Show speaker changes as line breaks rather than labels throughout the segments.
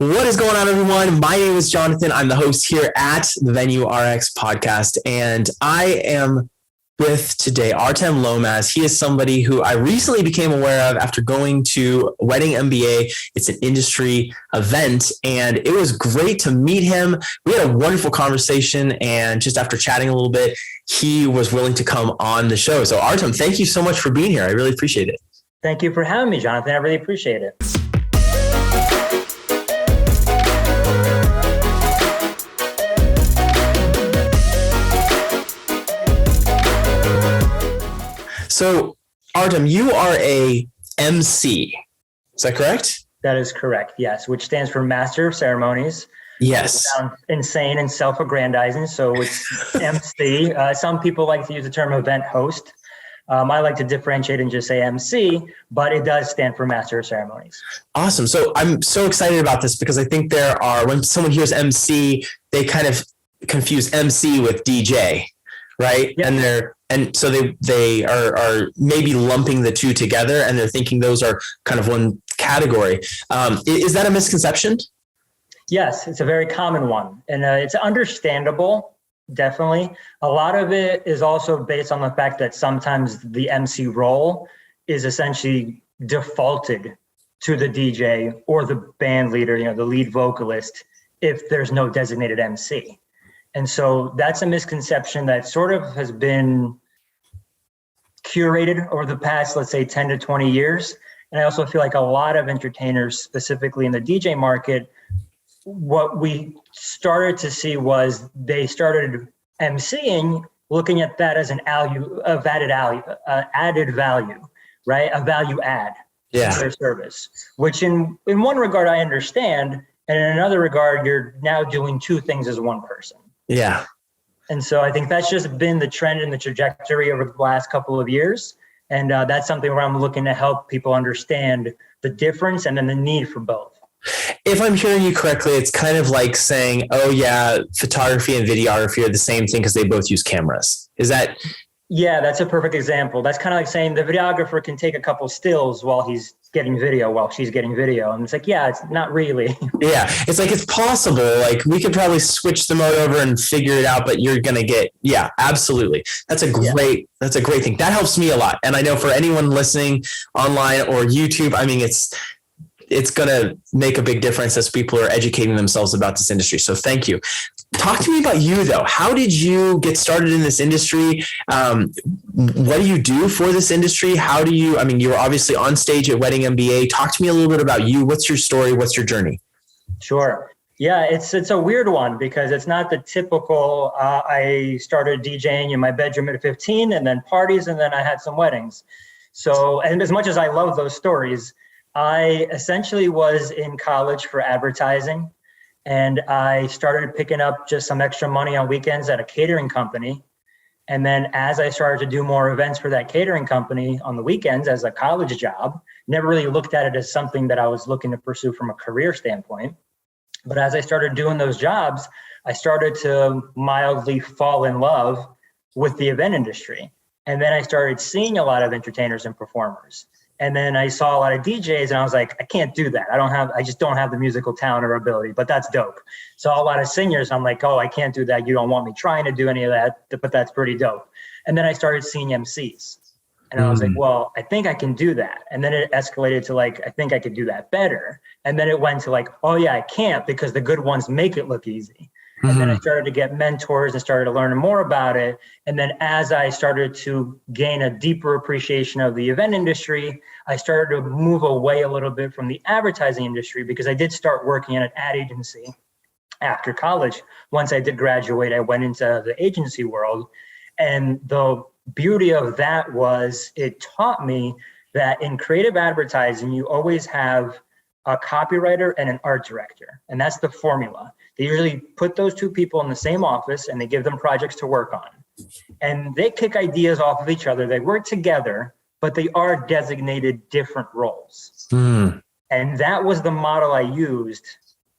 What is going on, everyone? My name is Jonathan. I'm the host here at the Venue RX podcast, and I am with today Artem Lomaz. He is somebody who I recently became aware of after going to Wedding MBA. It's an industry event, and it was great to meet him. We had a wonderful conversation, and just after chatting a little bit, he was willing to come on the show. So Artem, thank you so much for being here. I really appreciate it.
Thank you for having me, Jonathan. I really appreciate it.
So, Artem, you are a MC. Is that correct?
That is correct, yes, which stands for Master of Ceremonies.
Yes.
It sounds insane and self-aggrandizing, so it's MC. Some people like to use the term event host. I like to differentiate and just say MC, but it does stand for Master of Ceremonies. Awesome.
So I'm so excited about this because I think when someone hears MC, they kind of confuse MC with DJ, right? Yeah. And so they are maybe lumping the two together, and they're thinking those are kind of one category. Is that a misconception?
Yes, it's a very common one, and it's understandable, definitely. A lot of it is also based on the fact that sometimes the MC role is essentially defaulted to the DJ or the band leader, the lead vocalist, if there's no designated MC. And so that's a misconception that sort of has been curated over the past, let's say, 10 to 20 years. And I also feel like a lot of entertainers, specifically in the DJ market, what we started to see was they started MCing, looking at that as added value, right? A value add to their service, which in one regard I understand, and in another regard, you're now doing two things as one person.
Yeah.
And so I think that's just been the trend and the trajectory over the last couple of years. And that's something where I'm looking to help people understand the difference and then the need for both.
If I'm hearing you correctly, it's kind of like saying, oh yeah, photography and videography are the same thing because they both use cameras. Is that?
Yeah, that's a perfect example. That's kind of like saying the videographer can take a couple stills while she's getting video. And it's like, yeah, it's not really.
Yeah, it's like, it's possible. Like, we could probably switch the mode over and figure it out, but you're going to get, yeah, absolutely. That's a great thing. That helps me a lot. And I know for anyone listening online or YouTube, I mean, it's going to make a big difference as people are educating themselves about this industry. So thank you. Talk to me about you, though. How did you get started in this industry? What do you do for this industry? You were obviously on stage at Wedding MBA. Talk to me a little bit about you. What's your story? What's your journey?
Sure. Yeah, it's a weird one because it's not the typical, I started DJing in my bedroom at 15 and then parties and then I had some weddings. So, and as much as I love those stories, I essentially was in college for advertising, and I started picking up just some extra money on weekends at a catering company. And then as I started to do more events for that catering company on the weekends as a college job, never really looked at it as something that I was looking to pursue from a career standpoint. But as I started doing those jobs, I started to mildly fall in love with the event industry. And then I started seeing a lot of entertainers and performers. And then I saw a lot of DJs and I was like, I can't do that. I just don't have the musical talent or ability, but that's dope. Saw a lot of singers. I'm like, oh, I can't do that. You don't want me trying to do any of that, but that's pretty dope. And then I started seeing MCs and I was like, well, I think I can do that. And then it escalated to like, I think I could do that better. And then it went to like, oh yeah, I can't because the good ones make it look easy. And then I started to get mentors and started to learn more about it. And then as I started to gain a deeper appreciation of the event industry, I started to move away a little bit from the advertising industry because I did start working at an ad agency after college. Once I did graduate, I went into the agency world. And the beauty of that was it taught me that in creative advertising, you always have a copywriter and an art director. And that's the formula. They usually put those two people in the same office and they give them projects to work on. And they kick ideas off of each other. They work together, but they are designated different roles. And that was the model I used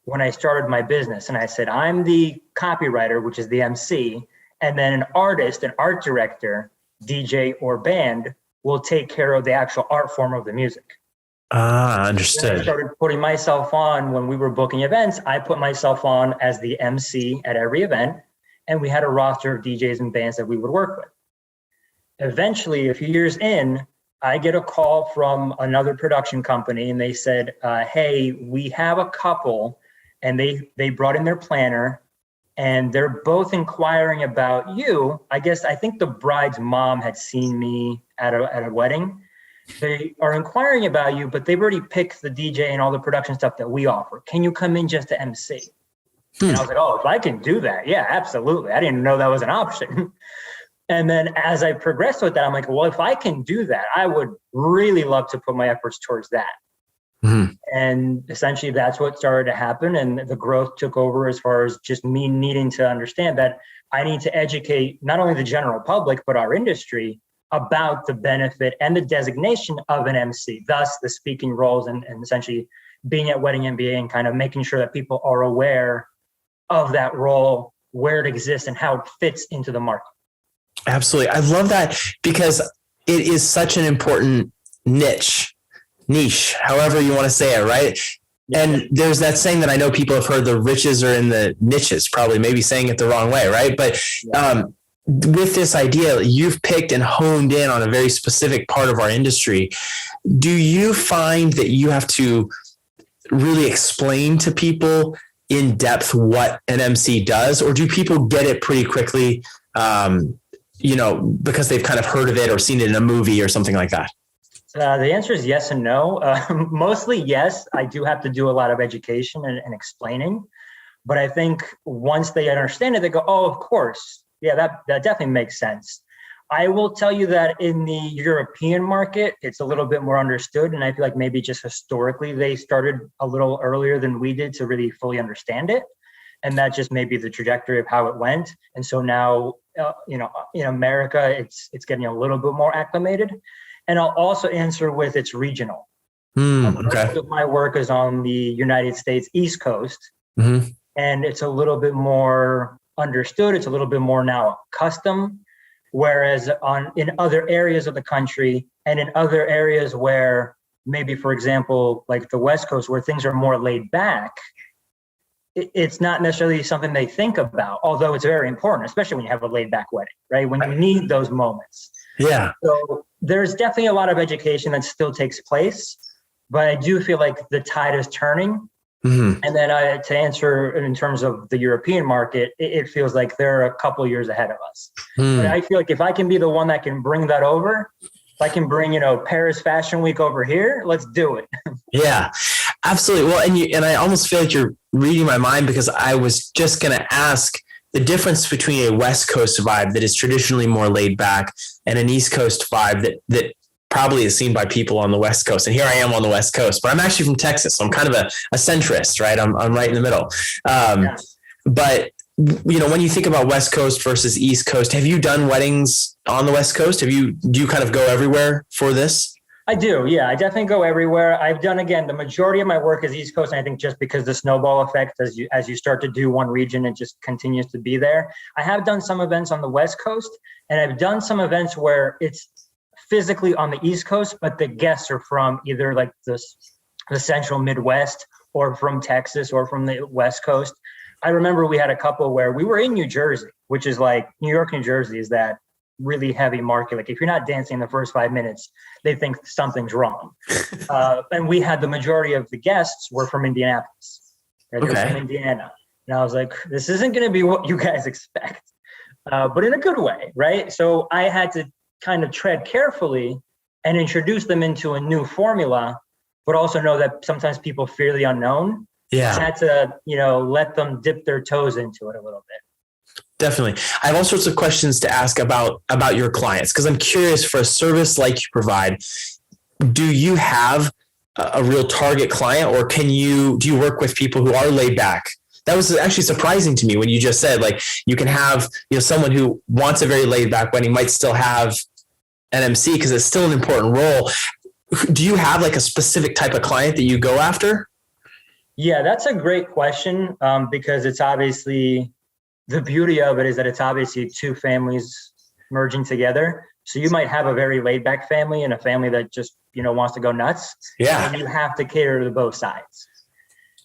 when I started my business. And I said, I'm the copywriter, which is the MC, and then an artist, an art director, DJ or band will take care of the actual art form of the music.
Ah,
Then I
understood.
started putting myself on when we were booking events. I put myself on as the MC at every event, and we had a roster of DJs and bands that we would work with. Eventually, a few years in, I get a call from another production company, and they said, "Hey, we have a couple," and they brought in their planner, and they're both inquiring about you. I think the bride's mom had seen me at a wedding. They are inquiring about you, but they've already picked the DJ and all the production stuff that we offer. Can you come in just to MC? And I was like, oh, if I can do that, yeah, absolutely. I didn't know that was an option. And then as I progressed with that, I'm like, well, if I can do that, I would really love to put my efforts towards that.
Mhm.
And essentially that's what started to happen. And the growth took over as far as just me needing to understand that I need to educate not only the general public, but our industry about the benefit and the designation of an MC, thus the speaking roles and essentially being at Wedding MBA and kind of making sure that people are aware of that role, where it exists and how it fits into the market.
Absolutely. I love that because it is such an important niche, however you want to say it, right? Yeah. And there's that saying that I know people have heard, the riches are in the niches, probably maybe saying it the wrong way, right? But with this idea, you've picked and honed in on a very specific part of our industry. Do you find that you have to really explain to people in depth what an MC does, or do people get it pretty quickly, because they've kind of heard of it or seen it in a movie or something like that?
The answer is yes and no. Mostly yes. I do have to do a lot of education and explaining, but I think once they understand it, they go, oh, of course. Yeah, that definitely makes sense. I will tell you that in the European market, it's a little bit more understood. And I feel like maybe just historically, they started a little earlier than we did to really fully understand it. And that just may be the trajectory of how it went. And so now, in America, it's getting a little bit more acclimated. And I'll also answer with it's regional.
Okay.
Most of my work is on the United States East Coast.
Mm-hmm.
And it's a little bit more understood. It's a little bit more now custom. Whereas in other areas of the country and in other areas where maybe, for example, like the West Coast, where things are more laid back, it's not necessarily something they think about, although it's very important, especially when you have a laid back wedding, right? When you need those moments.
Yeah.
So there's definitely a lot of education that still takes place, but I do feel like the tide is turning. Mm-hmm. And then to answer in terms of the European market, it feels like they're a couple years ahead of us. But I feel like if I can be the one that can bring that over, if I can bring, Paris Fashion Week over here, let's do it.
Yeah, absolutely. Well, and I almost feel like you're reading my mind, because I was just going to ask the difference between a West Coast vibe that is traditionally more laid back and an East Coast vibe that probably is seen by people on the West Coast. And here I am on the West Coast, but I'm actually from Texas. So I'm kind of a centrist, right? I'm right in the middle. Yeah. But when you think about West Coast versus East Coast, have you done weddings on the West Coast? Do you kind of go everywhere for this?
I do. Yeah, I definitely go everywhere. I've done, again, the majority of my work is East Coast. And I think just because the snowball effect, as you start to do one region, it just continues to be there. I have done some events on the West Coast, and I've done some events where it's physically on the East Coast, but the guests are from either like the central Midwest or from Texas or from the West Coast. I remember we had a couple where we were in New Jersey, which is like New York, New Jersey is that really heavy market. Like if you're not dancing in the first 5 minutes, they think something's wrong. And we had the majority of the guests were from Indianapolis. Right? They were from Indiana. And I was like, this isn't going to be what you guys expect, but in a good way, right? So I had to kind of tread carefully and introduce them into a new formula, but also know that sometimes people fear the unknown.
Yeah.
I had to, let them dip their toes into it a little bit.
Definitely. I have all sorts of questions to ask about your clients, because I'm curious, for a service like you provide, do you have a real target client, or do you work with people who are laid back? That was actually surprising to me when you just said, like, you can have, someone who wants a very laid back wedding might still have an MC, because it's still an important role. Do you have like a specific type of client that you go after?
Yeah, that's a great question, because it's obviously, the beauty of it is that it's obviously two families merging together. So you might have a very laid back family and a family that just wants to go nuts.
Yeah.
And you have to cater to both sides.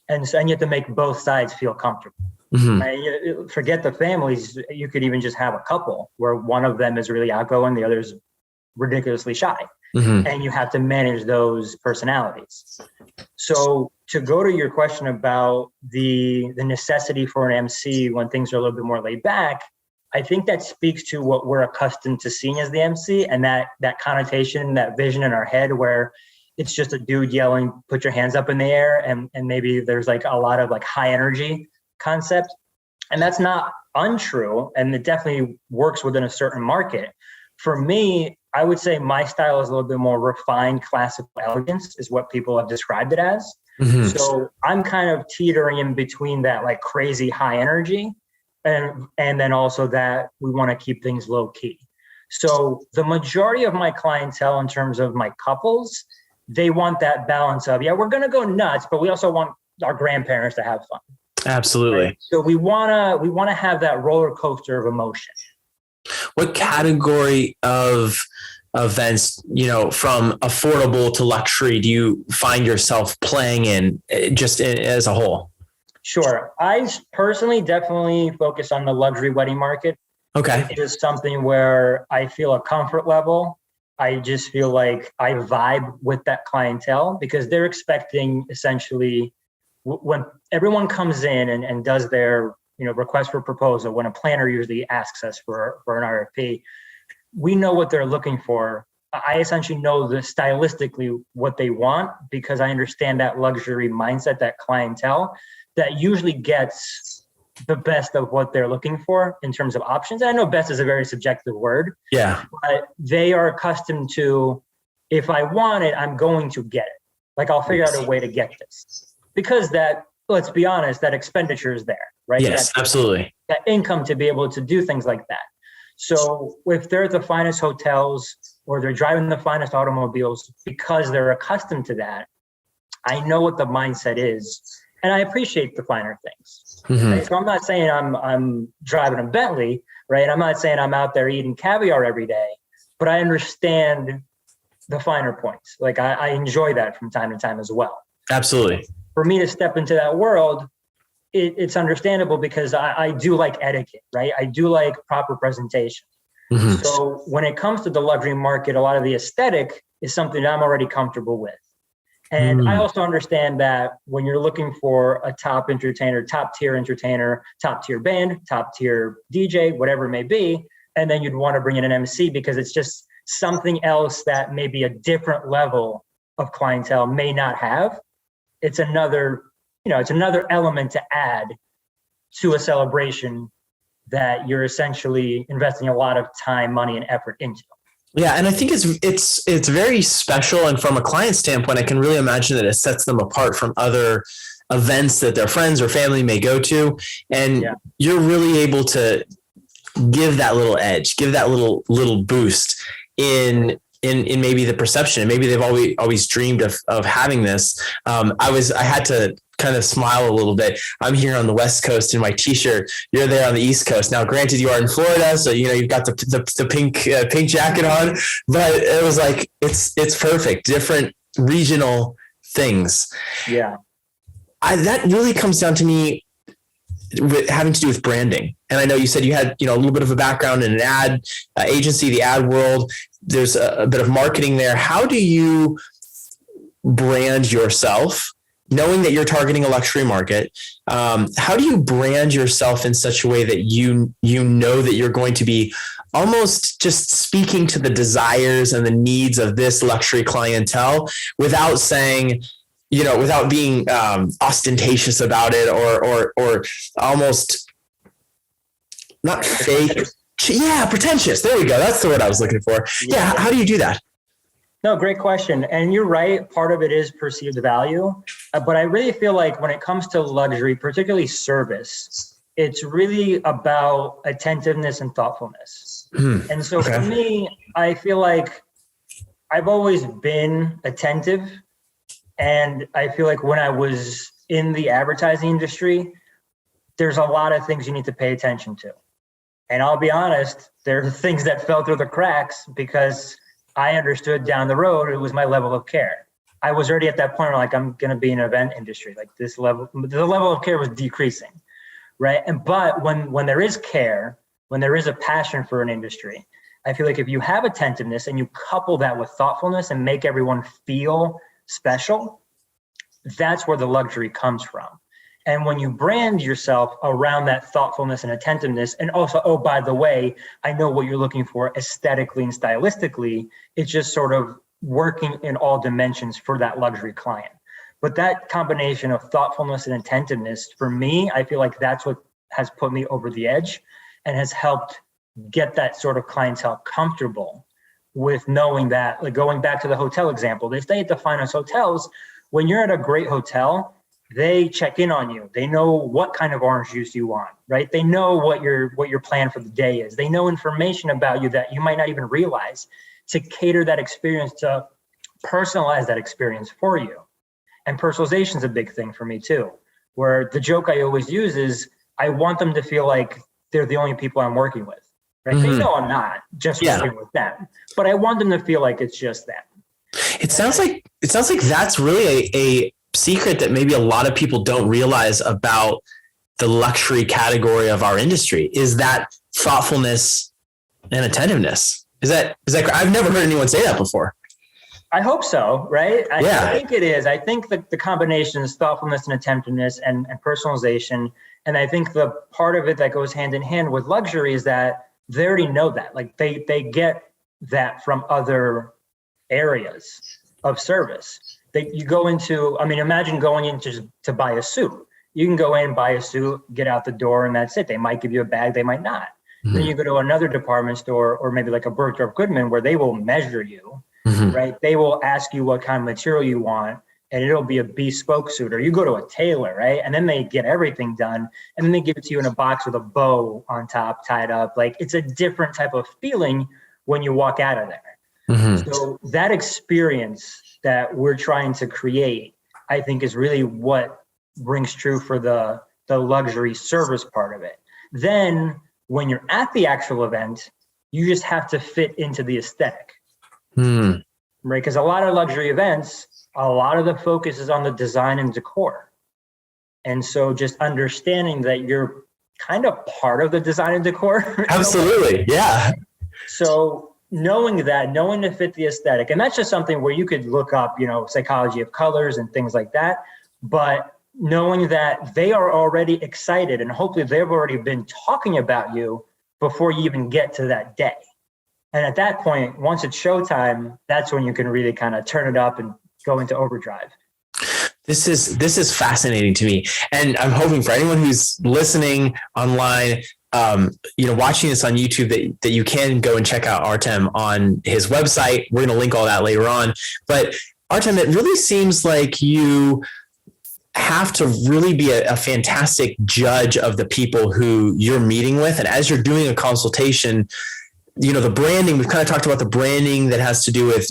And you have to make both sides feel comfortable.
Mm-hmm.
And forget the families. You could even just have a couple where one of them is really outgoing, the other's ridiculously shy.
Mm-hmm.
And you have to manage those personalities. So to go to your question about the necessity for an MC when things are a little bit more laid back, I think that speaks to what we're accustomed to seeing as the MC, and that connotation, that vision in our head where it's just a dude yelling, put your hands up in the air, and maybe there's like a lot of like high energy concept. And that's not untrue, and it definitely works within a certain market. For me, I would say my style is a little bit more refined, classical elegance is what people have described it as. Mm-hmm. So I'm kind of teetering in between that like crazy high energy and then also that we want to keep things low key. So the majority of my clientele in terms of my couples, they want that balance of, we're going to go nuts, but we also want our grandparents to have fun.
Absolutely.
Right? So we want to have that roller coaster of emotion.
What category of events, from affordable to luxury, do you find yourself playing in as a whole?
Sure. I personally definitely focus on the luxury wedding market.
Okay.
It is something where I feel a comfort level. I just feel like I vibe with that clientele because they're expecting essentially when everyone comes in and does their request for proposal, when a planner usually asks us for an RFP, we know what they're looking for. I essentially know stylistically what they want because I understand that luxury mindset, that clientele that usually gets the best of what they're looking for in terms of options. And I know best is a very subjective word.
Yeah.
But they are accustomed to, if I want it, I'm going to get it. Like I'll figure out a way to get this. Because let's be honest, that expenditure is there, right?
Yes, absolutely.
That income to be able to do things like that. So if they're at the finest hotels or they're driving the finest automobiles because they're accustomed to that, I know what the mindset is. And I appreciate the finer things. Mm-hmm. Right? So I'm not saying I'm driving a Bentley, right? I'm not saying I'm out there eating caviar every day, but I understand the finer points. Like I enjoy that from time to time as well.
Absolutely.
For me to step into that world, it's understandable because I do like etiquette, right? I do like proper presentation. Mm-hmm. So when it comes to the luxury market, a lot of the aesthetic is something that I'm already comfortable with. And I also understand that when you're looking for a top tier band, top tier DJ, whatever it may be, and then you'd want to bring in an MC because it's just something else that maybe a different level of clientele may not have. It's another element to add to a celebration that you're essentially investing a lot of time, money, and effort into.
Yeah, and I think it's very special, and from a client standpoint, I can really imagine that it sets them apart from other events that their friends or family may go to, and you're really able to give that little edge, give that little boost in maybe the perception. Maybe they've always dreamed of having this. I had to kind of smile a little bit. I'm here on the West Coast in my t-shirt. You're there on the East Coast. Now, granted, you are in Florida, so you've got the pink jacket on, but it was like it's perfect. Different regional things.
Yeah,
that really comes down to me with having to do with branding. And I know you said you had a little bit of a background in an ad agency, the ad world. There's a bit of marketing there. How do you brand yourself, knowing that you're targeting a luxury market? How do you brand yourself in such a way that you know that you're going to be almost just speaking to the desires and the needs of this luxury clientele without saying, without being ostentatious about it or almost not fake? Yeah, pretentious. There we go. That's the word I was looking for. Yeah. How do you do that?
No, great question. And you're right. Part of it is perceived value. But I really feel like when it comes to luxury, particularly service, it's really about attentiveness and thoughtfulness. And so for me, I feel like I've always been attentive. And I feel like when I was in the advertising industry, there's a lot of things you need to pay attention to. And I'll be honest, there are things that fell through the cracks because I understood down the road, it was my level of care. I was already at that point where like, I'm going to be in an event industry. Like the level of care was decreasing. Right. But when there is care, when there is a passion for an industry, I feel like if you have attentiveness and you couple that with thoughtfulness and make everyone feel special, that's where the luxury comes from. And when you brand yourself around that thoughtfulness and attentiveness, and also, oh, by the way, I know what you're looking for aesthetically and stylistically, it's just sort of working in all dimensions for that luxury client. But that combination of thoughtfulness and attentiveness, for me, I feel like that's what has put me over the edge and has helped get that sort of clientele comfortable with knowing that, like going back to the hotel example, they stay at the finest hotels. When you're at a great hotel, they check in on you. They know what kind of orange juice you want, right? They know what your plan for the day is. They know information about you that you might not even realize to cater that experience, to personalize that experience for you. And personalization is a big thing for me too, where the joke I always use is I want them to feel like they're the only people I'm working with, right? Mm-hmm. They know I'm not just working with them, but I want them to feel like it's just them.
It sounds like that's really a secret that maybe a lot of people don't realize about the luxury category of our industry is that thoughtfulness and attentiveness. Is that I've never heard anyone say that before.
I hope so, right? I think it is. I think that the combination is thoughtfulness and attentiveness and personalization. And I think the part of it that goes hand in hand with luxury is that they already know that. Like they get that from other areas of service. You go into, I mean, imagine going in to buy a suit. You can go in, buy a suit, get out the door, and that's it. They might give you a bag, they might not. Mm-hmm. Then you go to another department store or maybe like a Bergdorf Goodman where they will measure you. Mm-hmm. Right? They will ask you what kind of material you want, and it'll be a bespoke suit. Or you go to a tailor, right? And then they get everything done, and then they give it to you in a box with a bow on top, tied up. Like it's a different type of feeling when you walk out of there. Mm-hmm. So that experience that we're trying to create, I think, is really what rings true for the luxury service part of it. Then when you're at the actual event, you just have to fit into the aesthetic. Right, because a lot of luxury events, a lot of the focus is on the design and decor. And so just understanding that you're kind of part of the design and decor.
Absolutely, yeah.
So knowing to fit the aesthetic, and that's just something where you could look up, psychology of colors and things like that. But knowing that they are already excited and hopefully they've already been talking about you before you even get to that day. And at that point, once it's showtime, that's when you can really kind of turn it up and go into overdrive.
This is fascinating to me. And I'm hoping for anyone who's listening online, watching this on YouTube, that you can go and check out Artem on his website. We're going to link all that later on. But Artem, it really seems like you have to really be a fantastic judge of the people who you're meeting with. And as you're doing a consultation, the branding, we've kind of talked about the branding that has to do with,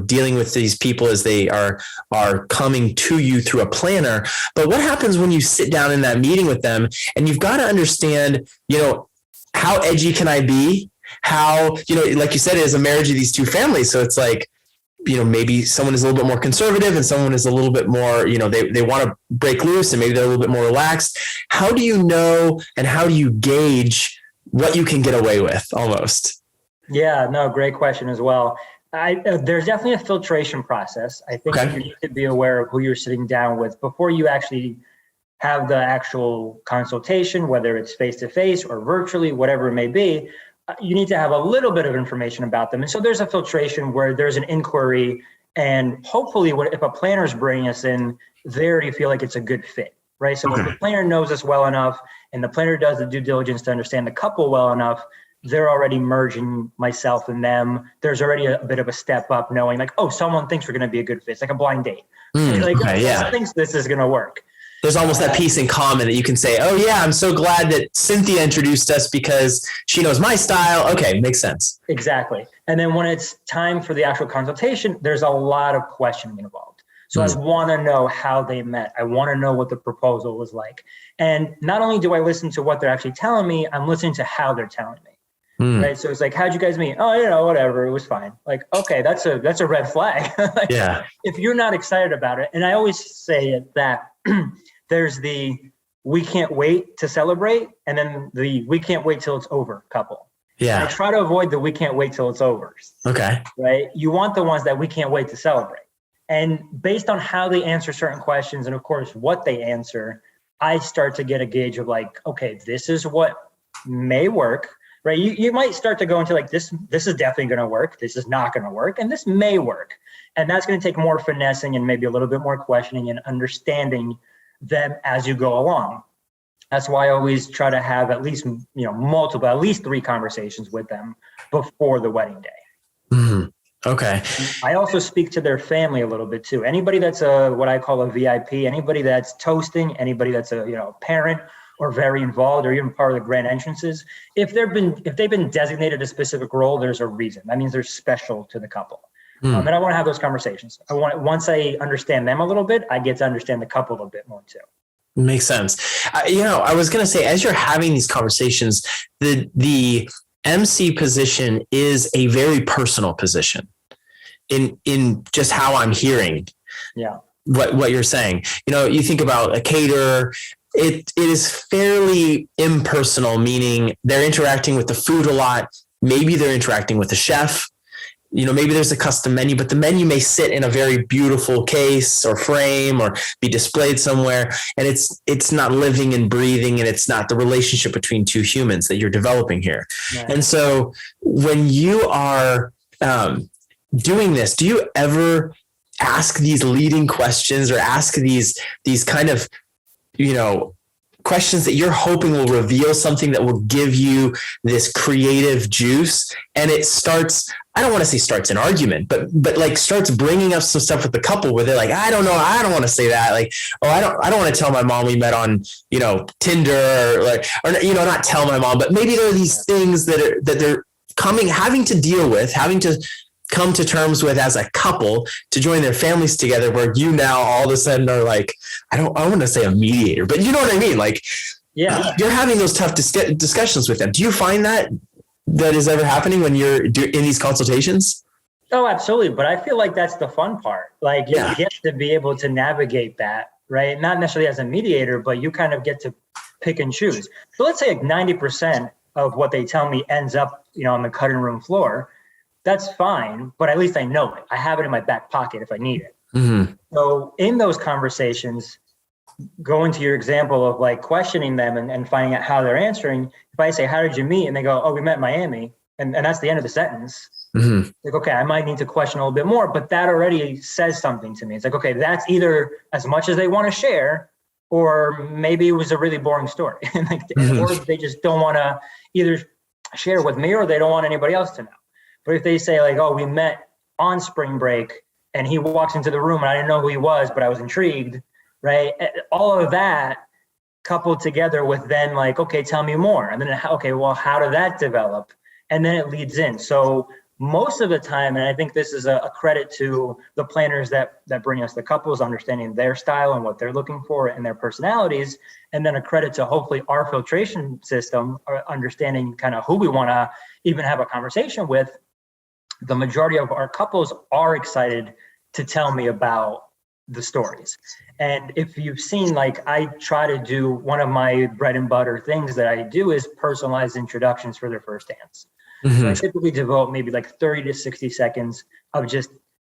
dealing with these people as they are coming to you through a planner. But what happens when you sit down in that meeting with them and you've got to understand, how edgy can I be? How, like you said, it is a marriage of these two families. So it's like, maybe someone is a little bit more conservative and someone is a little bit more, they want to break loose and maybe they're a little bit more relaxed. How do you know and how do you gauge what you can get away with almost?
Yeah, no, great question as well. There's definitely a filtration process. I think you need to be aware of who you're sitting down with before you actually have the actual consultation, whether it's face-to-face or virtually, whatever it may be. You need to have a little bit of information about them. And so there's a filtration where there's an inquiry, and hopefully if a planner is bringing us in, they already feel like it's a good fit, right? So if the planner knows us well enough and the planner does the due diligence to understand the couple well enough, they're already merging myself and them. There's already a bit of a step up knowing like, oh, someone thinks we're going to be a good fit. It's like a blind date. Someone thinks this is going to work.
There's almost that piece in common that you can say, oh yeah, I'm so glad that Cynthia introduced us because she knows my style. Okay, makes sense.
Exactly. And then when it's time for the actual consultation, there's a lot of questioning involved. So I want to know how they met. I want to know what the proposal was like. And not only do I listen to what they're actually telling me, I'm listening to how they're telling me. Right. So it's like, how'd you guys meet? Oh, whatever. It was fine. Like, okay, that's a red flag. Like,
Yeah.
if you're not excited about it. And I always say it that there's the, we can't wait to celebrate. And then the, we can't wait till it's over couple.
Yeah.
I try to avoid the, we can't wait till it's over.
Okay.
Right. You want the ones that we can't wait to celebrate. And based on how they answer certain questions, and of course, what they answer, I start to get a gauge of like, okay, this is what may work. Right. You might start to go into like, this is definitely going to work. This is not going to work. And this may work. And that's going to take more finessing and maybe a little bit more questioning and understanding them as you go along. That's why I always try to have at least, multiple, at least 3 conversations with them before the wedding day.
Mm-hmm. Okay.
I also speak to their family a little bit too. Anybody that's what I call a VIP, anybody that's toasting, anybody that's a parent, or very involved, or even part of the grand entrances. If they've been designated a specific role, there's a reason. That means they're special to the couple. And I want to have those conversations. Once I understand them a little bit, I get to understand the couple a bit more too.
Makes sense. I was going to say, as you're having these conversations, the MC position is a very personal position in just how I'm hearing what you're saying. You think about a caterer, it is fairly impersonal, meaning they're interacting with the food a lot. Maybe they're interacting with the chef. Maybe there's a custom menu, but the menu may sit in a very beautiful case or frame or be displayed somewhere. And it's not living and breathing, and it's not the relationship between 2 humans that you're developing here. Right. And so when you are doing this, do you ever ask these leading questions or ask these kind of, questions that you're hoping will reveal something that will give you this creative juice? And it starts, I don't want to say starts an argument, but like starts bringing up some stuff with the couple where they're like, I don't know, I don't want to say that. Like, oh, I don't want to tell my mom we met on, Tinder or not tell my mom, but maybe there are these things that they're having to deal with, having to come to terms with as a couple to join their families together, where you now all of a sudden are like, I want to say a mediator, but you know what I mean? Like, you're having those tough discussions with them. Do you find that is ever happening when you're in these consultations?
Oh, absolutely. But I feel like that's the fun part. Like, you get to be able to navigate that, right? Not necessarily as a mediator, but you kind of get to pick and choose. So let's say like 90% of what they tell me ends up, on the cutting room floor. That's fine, but at least I know it. I have it in my back pocket if I need it. Mm-hmm. So in those conversations, going to your example of like questioning them and finding out how they're answering, if I say, how did you meet? And they go, oh, we met in Miami. And that's the end of the sentence. Mm-hmm. Like, okay, I might need to question a little bit more, but that already says something to me. It's like, okay, that's either as much as they want to share, or maybe it was a really boring story. Or they just don't want to either share with me, or they don't want anybody else to know. But if they say like, oh, we met on spring break and he walks into the room and I didn't know who he was, but I was intrigued, right? All of that coupled together with then like, okay, tell me more. And then, okay, well, how did that develop? And then it leads in. So most of the time, and I think this is a credit to the planners that bring us the couples, understanding their style and what they're looking for and their personalities, and then a credit to hopefully our filtration system, understanding kind of who we want to even have a conversation with. The majority of our couples are excited to tell me about the stories. And if you've seen, like, I try to do one of my bread and butter things that I do is personalized introductions for their first dance. Mm-hmm. So I typically devote maybe like 30 to 60 seconds of just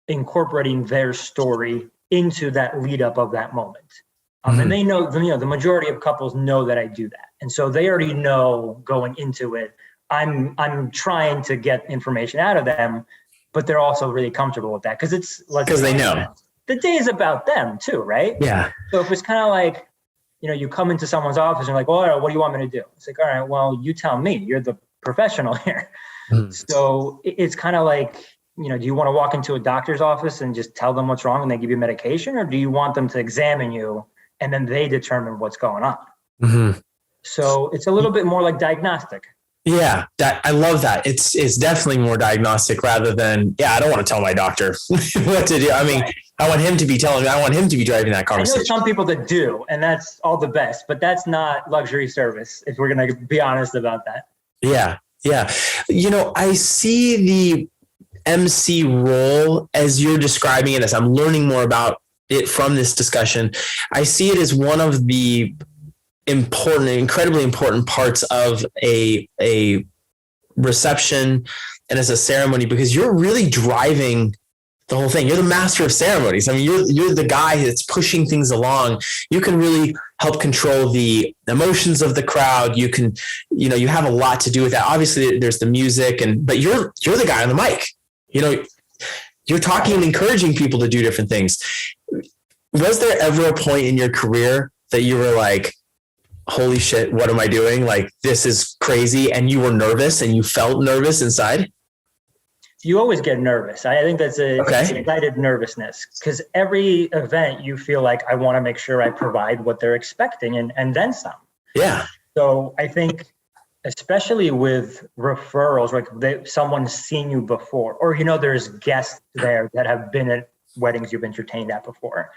incorporating their story into that lead up of that moment. And they know, the majority of couples know that I do that. And so they already know going into it, I'm trying to get information out of them, but they're also really comfortable with that because they know the day is about them too, right? Yeah. So if it's kind of like, you come into someone's office and you're like, well, what do you want me to do? It's like, all right, well, you tell me. You're the professional here. So it's kind of like, do you want to walk into a doctor's office and just tell them what's wrong and they give you medication, or do you want them to examine you and then they determine what's going on? Mm-hmm. So it's a little bit more like diagnostic.
Yeah, I love that. It's definitely more diagnostic rather than, I don't want to tell my doctor what to do. I mean, right. I want him to be telling me, I want him to be driving that conversation. I know
some people that do, and that's all the best, but that's not luxury service, if we're going to be honest about that.
Yeah. Yeah. I see the MC role as you're describing it, as I'm learning more about it from this discussion. I see it as one of the incredibly important parts of a reception and as a ceremony, because you're really driving the whole thing. You're the master of ceremonies. I mean, you're the guy that's pushing things along. You can really help control the emotions of the crowd. You can, you have a lot to do with that. Obviously there's the music but you're the guy on the mic. You're talking and encouraging people to do different things. Was there ever a point in your career that you were like, holy shit, what am I doing? Like, this is crazy. And you were nervous and you felt nervous inside?
You always get nervous. I think that's it's excited nervousness, because every event you feel like, I want to make sure I provide what they're expecting and then some.
Yeah.
So I think, especially with referrals, like someone's seen you before, or, there's guests there that have been at weddings you've entertained at before.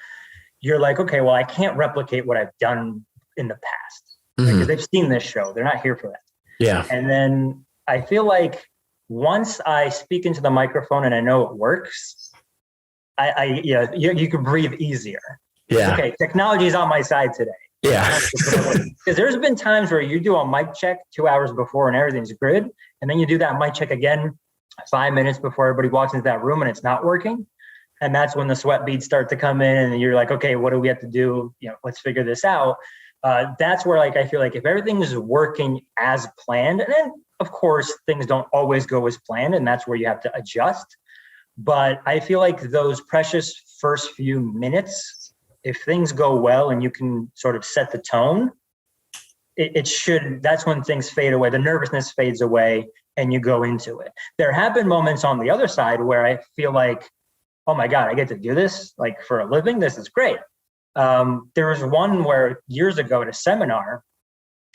You're like, okay, well, I can't replicate what I've done in the past, because they've seen this show. They're not here for that.
Yeah.
And then I feel like once I speak into the microphone and I know it works, you can breathe easier.
Yeah.
Okay, technology is on my side today.
Yeah.
Because there's been times where you do a mic check 2 hours before and everything's good, and then you do that mic check again 5 minutes before everybody walks into that room and it's not working. And that's when the sweat beads start to come in and you're like, okay, what do we have to do? Let's figure this out. That's where I feel like if everything is working as planned, and then of course things don't always go as planned, and that's where you have to adjust. But I feel like those precious first few minutes, if things go well and you can sort of set the tone, that's when things fade away. The nervousness fades away and you go into it. There have been moments on the other side where I feel like, oh my God, I get to do this like for a living. This is great. There was one where years ago at a seminar,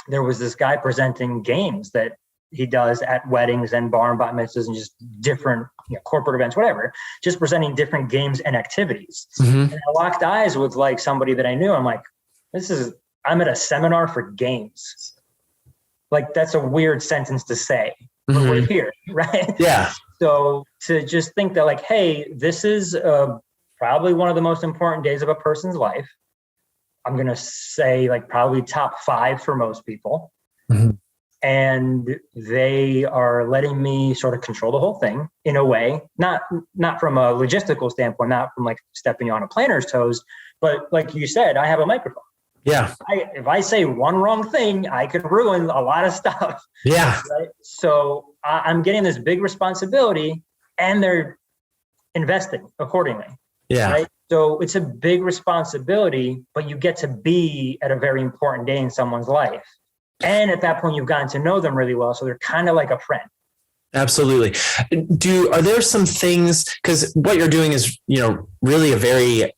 there was this guy presenting games that he does at weddings and bar and bat mitzvahs and just different corporate events, whatever, just presenting different games and activities. And I locked eyes with like somebody that I knew. I'm like, I'm at a seminar for games. Like, that's a weird sentence to say, but we're here, right?
Yeah.
So to just think that like, hey, this is probably one of the most important days of a person's life. I'm going to say like probably top 5 for most people. And they are letting me sort of control the whole thing in a way, not from a logistical standpoint, not from like stepping on a planner's toes, but like you said, I have a microphone.
Yeah.
If I say one wrong thing, I could ruin a lot of stuff.
Yeah.
Right? So I'm getting this big responsibility and they're investing accordingly.
Yeah.
Right? So it's a big responsibility, but you get to be at a very important day in someone's life. And at that point, you've gotten to know them really well. So they're kind of like a friend. Absolutely.
Are there some things, because what you're doing is, really a very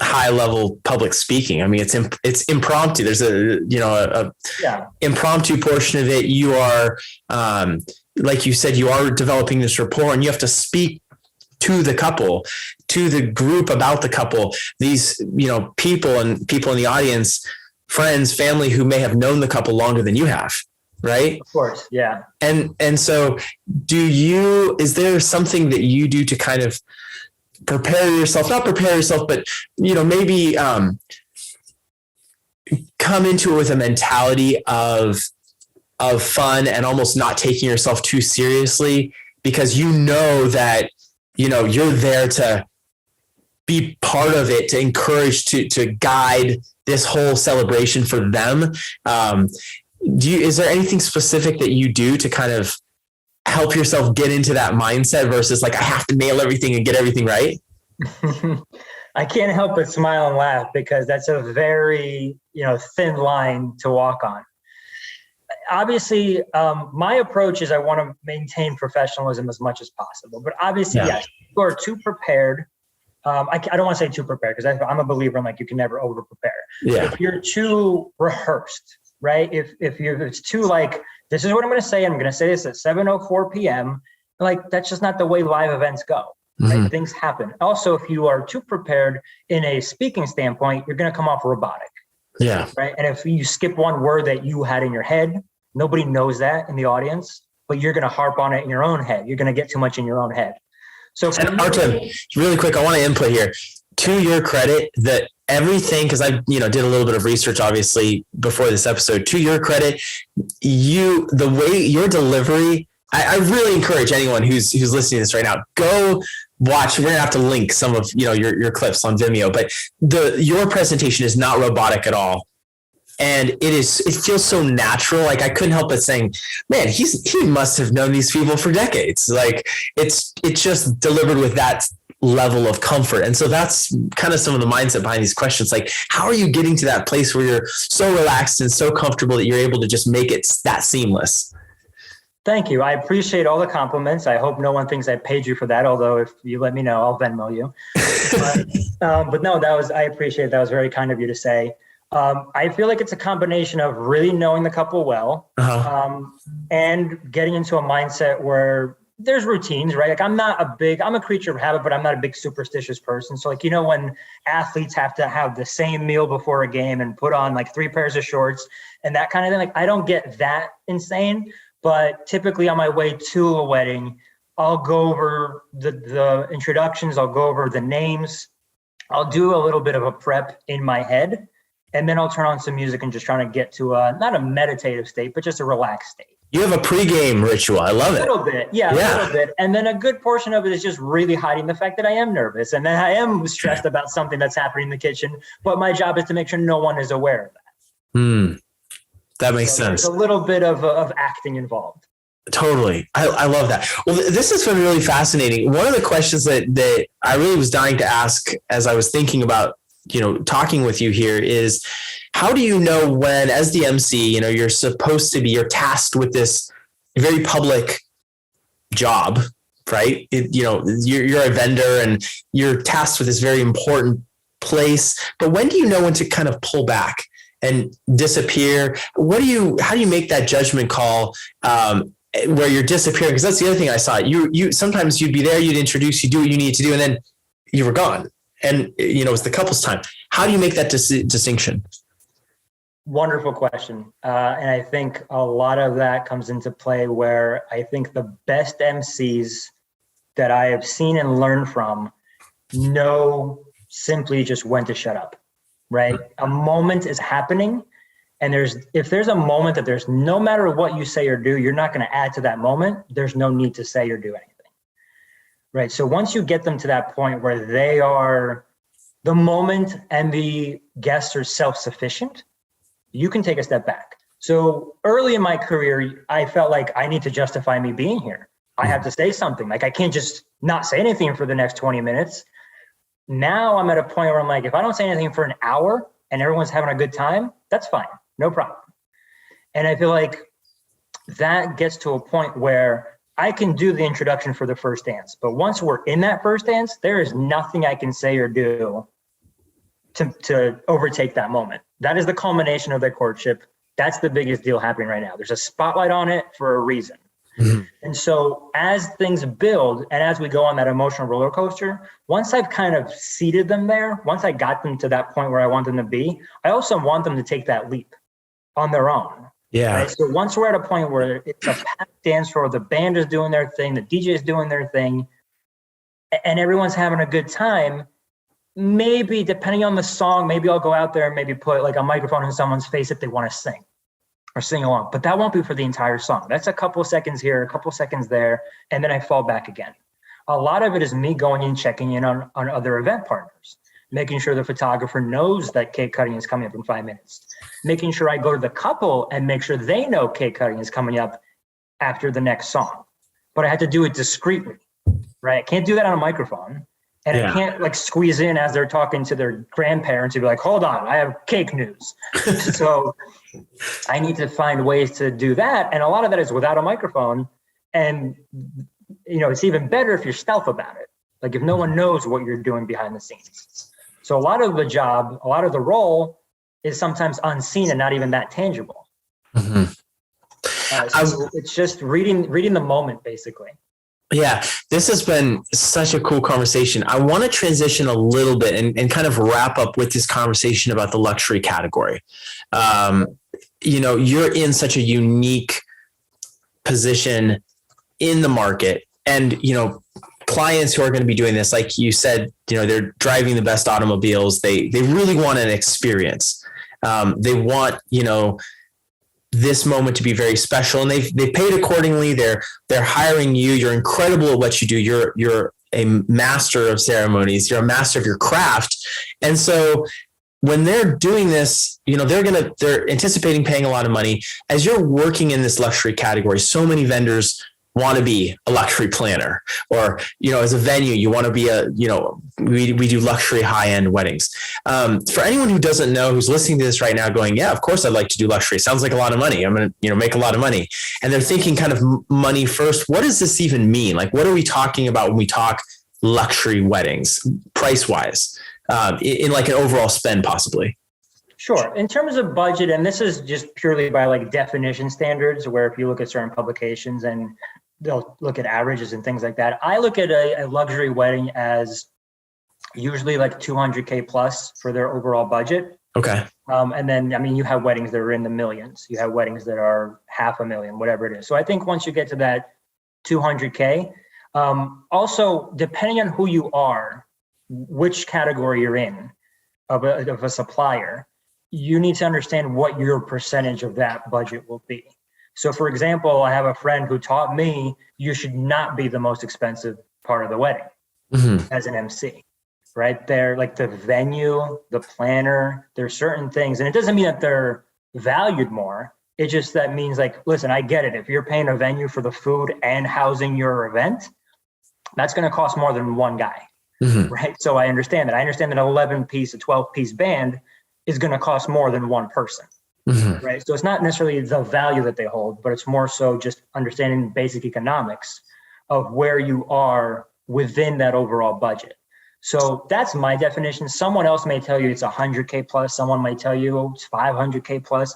high level public speaking. I mean, it's impromptu. There's a impromptu portion of it. You are, like you said, you are developing this rapport and you have to speak to the couple, to the group about the couple, these, people in the audience, friends, family who may have known the couple longer than you have. Right.
Of course. Yeah.
And so is there something that you do to kind of not prepare yourself, but, maybe, come into it with a mentality of fun and almost not taking yourself too seriously, because that, you're there to be part of it, to encourage, to guide this whole celebration for them. Is there anything specific that you do to kind of help yourself get into that mindset versus like, I have to nail everything and get everything right?
I can't help but smile and laugh because that's a very, thin line to walk on. Obviously, my approach is I want to maintain professionalism as much as possible, but obviously, yes, if you are too prepared. I don't want to say too prepared because I'm a believer in like you can never over prepare.
Yeah.
If you're too rehearsed, right? If it's too like, this is what I'm going to say. I'm going to say this at 7:04 p.m. Like, that's just not the way live events go. Right? Things happen. Also, if you are too prepared in a speaking standpoint, you're going to come off robotic.
Yeah.
Right. And if you skip one word that you had in your head, nobody knows that in the audience, but you're going to harp on it in your own head. You're going to get too much in your own head. So
and Artem, really quick, I want to input here. To your credit, that everything, because I did a little bit of research obviously before this episode. To your credit, the way your delivery, I really encourage anyone who's listening to this right now, go watch. We're gonna have to link some of your clips on Vimeo, but your presentation is not robotic at all. And it feels so natural. Like I couldn't help but saying, man, he must have known these people for decades. Like it's just delivered with that level of comfort. And so that's kind of some of the mindset behind these questions. Like, how are you getting to that place where you're so relaxed and so comfortable that you're able to just make it that seamless?
Thank you. I appreciate all the compliments. I hope no one thinks I paid you for that. Although if you let me know, I'll Venmo you. But no, I appreciate it. That was very kind of you to say. I feel like it's a combination of really knowing the couple well, and getting into a mindset where there's routines, right? Like I'm a creature of habit, but I'm not a big superstitious person. So like, when athletes have to have the same meal before a game and put on like 3 pairs of shorts and that kind of thing, like I don't get that insane, but typically on my way to a wedding, I'll go over the introductions. I'll go over the names. I'll do a little bit of a prep in my head, and then I'll turn on some music and just trying to get to not a meditative state, but just a relaxed state. You
have a pregame ritual. I love it.
A little bit. Yeah, a little bit. And then a good portion of it is just really hiding the fact that I am nervous and then I am stressed about something that's happening in the kitchen. But my job is to make sure no one is aware of that.
That makes sense.
There's a little bit of acting involved.
Totally. I love that. Well, this has been really fascinating. One of the questions that I really was dying to ask as I was thinking about, talking with you here is, how do you know when, as the MC, you're tasked with this very public job, right? You're a vendor and you're tasked with this very important place, but when do you know when to kind of pull back and disappear? How do you make that judgment call, where you're disappearing? Because that's the other thing I saw. You sometimes you'd be there, you'd introduce, you do what you need to do, and then you were gone. And it's the couple's time. How do you make that distinction?
Wonderful question. And I think a lot of that comes into play where I think the best MCs that I have seen and learned from know simply just when to shut up, right? A moment is happening. And if there's a moment that there's no matter what you say or do, you're not going to add to that moment. There's no need to say or do anything. Right. So once you get them to that point where they are, the moment and the guests are self-sufficient, you can take a step back. So early in my career, I felt like I need to justify me being here. I have to say something. Like I can't just not say anything for the next 20 minutes. Now I'm at a point where I'm like, if I don't say anything for an hour and everyone's having a good time, that's fine. No problem. And I feel like that gets to a point where I can do the introduction for the first dance, but once we're in that first dance, there is nothing I can say or do to overtake that moment. That is the culmination of their courtship. That's the biggest deal happening right now. There's a spotlight on it for a reason. Mm-hmm. And so as things build and as we go on that emotional roller coaster, once I've kind of seated them there, once I got them to that point where I want them to be, I also want them to take that leap on their own.
Yeah.
Right? So once we're at a point where it's a packed dance floor, the band is doing their thing, the DJ is doing their thing, and everyone's having a good time, maybe depending on the song, maybe I'll go out there and maybe put like a microphone in someone's face if they want to sing or sing along. But that won't be for the entire song. That's a couple of seconds here, a couple of seconds there, and then I fall back again. A lot of it is me going in, checking in on other event partners, making sure the photographer knows that cake cutting is coming up in 5 minutes, making sure I go to the couple and make sure they know cake cutting is coming up after the next song. But I have to do it discreetly, right? I can't do that on a microphone. And I can't like squeeze in as they're talking to their grandparents and be like, hold on, I have cake news. So I need to find ways to do that. And a lot of that is without a microphone. And, it's even better if you're stealth about it. Like if no one knows what you're doing behind the scenes. So a lot of the job, a lot of the role is sometimes unseen and not even that tangible. Mm-hmm. So it's just reading the moment, basically.
Yeah, this has been such a cool conversation. I want to transition a little bit and kind of wrap up with this conversation about the luxury category. You're in such a unique position in the market and, clients who are going to be doing this, like you said, they're driving the best automobiles. They really want an experience. They want, this moment to be very special, and they paid accordingly. They're hiring you. You're incredible at what you do. You're a master of ceremonies. You're a master of your craft. And so when they're doing this, they're anticipating paying a lot of money. As you're working in this luxury category, so many vendors want to be a luxury planner, or, as a venue, you want to be we do luxury high-end weddings. For anyone who doesn't know, who's listening to this right now going, yeah, of course I'd like to do luxury. Sounds like a lot of money. I'm going to, make a lot of money. And they're thinking kind of money first. What does this even mean? Like, what are we talking about when we talk luxury weddings, price-wise, in like an overall spend possibly?
Sure. In terms of budget, and this is just purely by like definition standards, where if you look at certain publications and they'll look at averages and things like that, I look at a luxury wedding as usually like 200K plus for their overall budget.
Okay.
And then, you have weddings that are in the millions. You have weddings that are $500,000, whatever it is. So I think once you get to that 200K, also depending on who you are, which category you're in of a supplier, you need to understand what your percentage of that budget will be. So for example, I have a friend who taught me you should not be the most expensive part of the wedding as an MC, right? They're like the venue, the planner, there's certain things, and it doesn't mean that they're valued more. It just, that means like, listen, I get it. If you're paying a venue for the food and housing your event, that's going to cost more than one guy, right? So I understand that. I understand that an 11-piece, a 12-piece band is going to cost more than one person. Right. So it's not necessarily the value that they hold, but it's more so just understanding basic economics of where you are within that overall budget. So that's my definition. Someone else may tell you it's 100K plus. Someone might tell you it's 500K plus.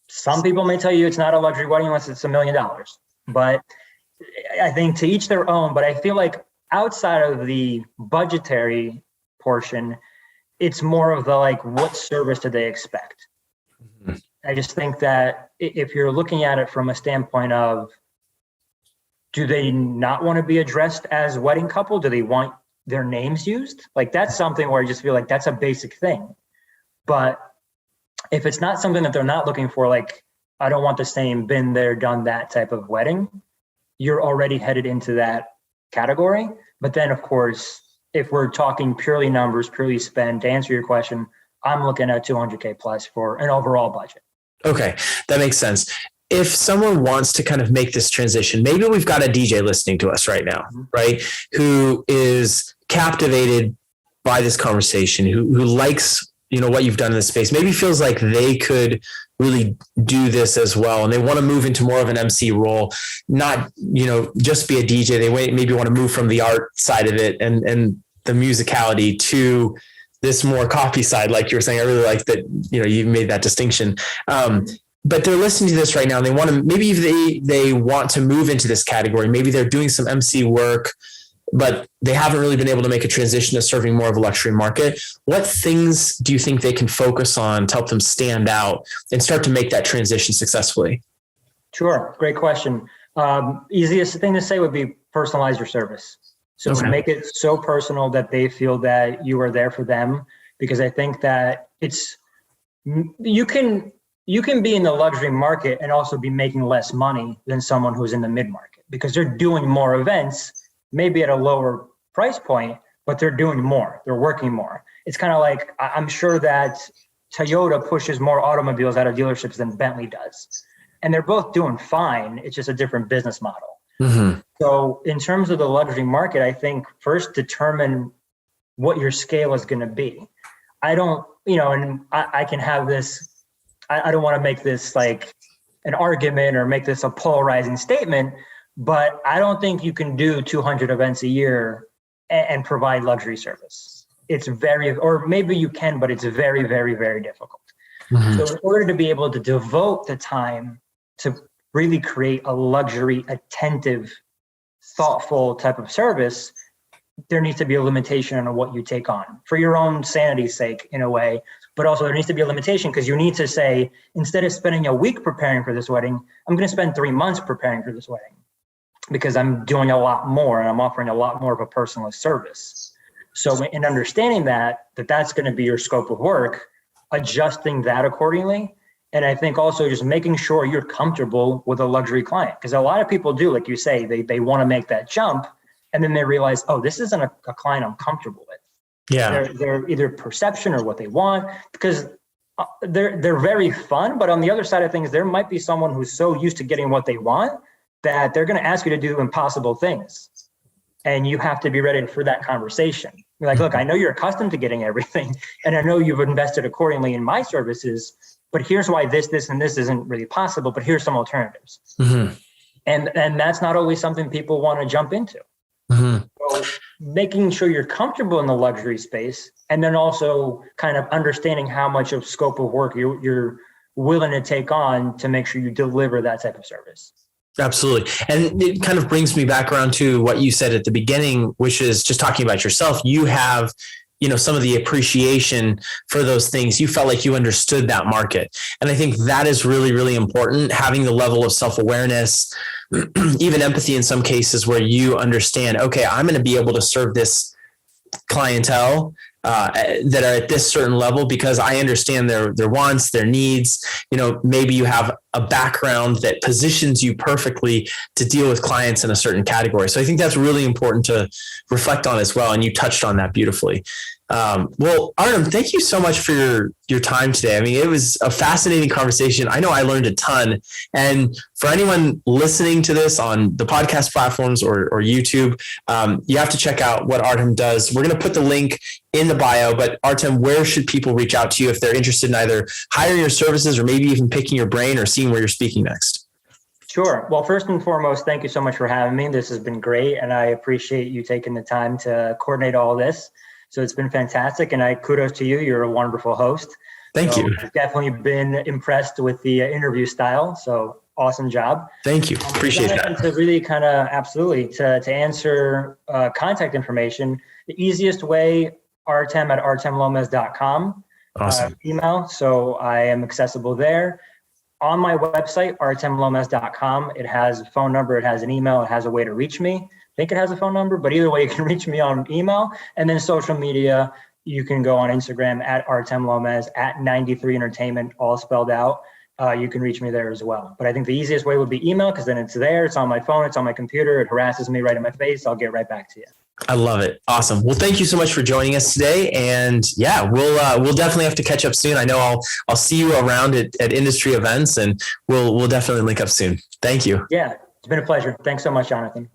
Some people may tell you it's not a luxury wedding unless it's $1 million. But I think to each their own. But I feel like outside of the budgetary portion, it's more of the like, what service do they expect? I just think that if you're looking at it from a standpoint of, do they not want to be addressed as wedding couple? Do they want their names used? Like, that's something where I just feel like that's a basic thing. But if it's not something that they're not looking for, like, I don't want the same been there, done that type of wedding, you're already headed into that category. But then, of course, if we're talking purely numbers, purely spend, to answer your question, I'm looking at 200K plus for an overall budget.
Okay, that makes sense. If someone wants to kind of make this transition, maybe we've got a DJ listening to us right now, right? Who is captivated by this conversation, who likes, what you've done in this space, maybe feels like they could really do this as well. And they want to move into more of an MC role, not, just be a DJ. They maybe want to move from the art side of it and the musicality to this more coffee side, like you were saying. I really like that, you made that distinction. But they're listening to this right now and they want to, maybe they want to move into this category. Maybe they're doing some MC work, but they haven't really been able to make a transition to serving more of a luxury market. What things do you think they can focus on to help them stand out and start to make that transition successfully?
Sure. Great question. Easiest thing to say would be personalize your service. So make it so personal that they feel that you are there for them, because I think that you can be in the luxury market and also be making less money than someone who's in the mid-market, because they're doing more events, maybe at a lower price point, but they're doing more, they're working more. It's kind of like, I'm sure that Toyota pushes more automobiles out of dealerships than Bentley does. And they're both doing fine. It's just a different business model. So in terms of the luxury market, I think first determine what your scale is going to be. I don't, and I can have this, I don't want to make this like an argument or make this a polarizing statement, but I don't think you can do 200 events a year and provide luxury service. It's or maybe you can, but it's very, very, very difficult. So in order to be able to devote the time to really create a luxury, attentive, thoughtful type of service, there needs to be a limitation on what you take on for your own sanity's sake in a way, but also there needs to be a limitation because you need to say, instead of spending a week preparing for this wedding, I'm going to spend 3 months preparing for this wedding. because I'm doing a lot more and I'm offering a lot more of a personalized service. So in understanding that's going to be your scope of work, adjusting that accordingly. And I think also just making sure you're comfortable with a luxury client, because a lot of people do, like you say, they want to make that jump, and then they realize, oh, this isn't a client I'm comfortable with.
Yeah.
They're either perception or what they want, because they're very fun, but on the other side of things, there might be someone who's so used to getting what they want that they're going to ask you to do impossible things, and you have to be ready for that conversation. You're like, look, I know you're accustomed to getting everything, and I know you've invested accordingly in my services, but here's why this, and this isn't really possible, but here's some alternatives.
Mm-hmm.
And that's not always something people want to jump into.
Mm-hmm.
So making sure you're comfortable in the luxury space, and then also kind of understanding how much of scope of work you're willing to take on to make sure you deliver that type of service.
Absolutely. And it kind of brings me back around to what you said at the beginning, which is just talking about yourself. You have, some of the appreciation for those things. You felt like you understood that market. And I think that is really, really important, having the level of self-awareness, even empathy in some cases, where you understand, okay, I'm going to be able to serve this clientele that are at this certain level because I understand their wants, their needs. Maybe you have a background that positions you perfectly to deal with clients in a certain category. So I think that's really important to reflect on as well. And you touched on that beautifully. Well, Artem, thank you so much for your time today. I mean, it was a fascinating conversation. I know I learned a ton. And for anyone listening to this on the podcast platforms or YouTube, you have to check out what Artem does. We're going to put the link in the bio, but Artem, where should people reach out to you if they're interested in either hiring your services or maybe even picking your brain or seeing where you're speaking next?
Sure. Well, first and foremost, thank you so much for having me. This has been great, and I appreciate you taking the time to coordinate all this. So it's been fantastic, and kudos to you. You're a wonderful host.
Thank you.
I've definitely been impressed with the interview style. So awesome job.
Thank you. Appreciate that.
To really kind of absolutely to answer contact information, the easiest way, artem@artemlomaz.com.
Awesome.
Email. So I am accessible there. On my website, artemlomaz.com, it has a phone number, it has an email, it has a way to reach me. I think it has a phone number, but either way, you can reach me on email. And then social media, you can go on Instagram @ArtemLomaz, @93entertainment, all spelled out. You can reach me there as well. But I think the easiest way would be email, because then it's there, it's on my phone, it's on my computer, it harasses me right in my face. I'll get right back to you.
I love it. Awesome. Well, thank you so much for joining us today. And yeah, we'll definitely have to catch up soon. I know I'll see you around at industry events, and we'll definitely link up soon. Thank you.
Yeah, it's been a pleasure. Thanks so much, Jonathan.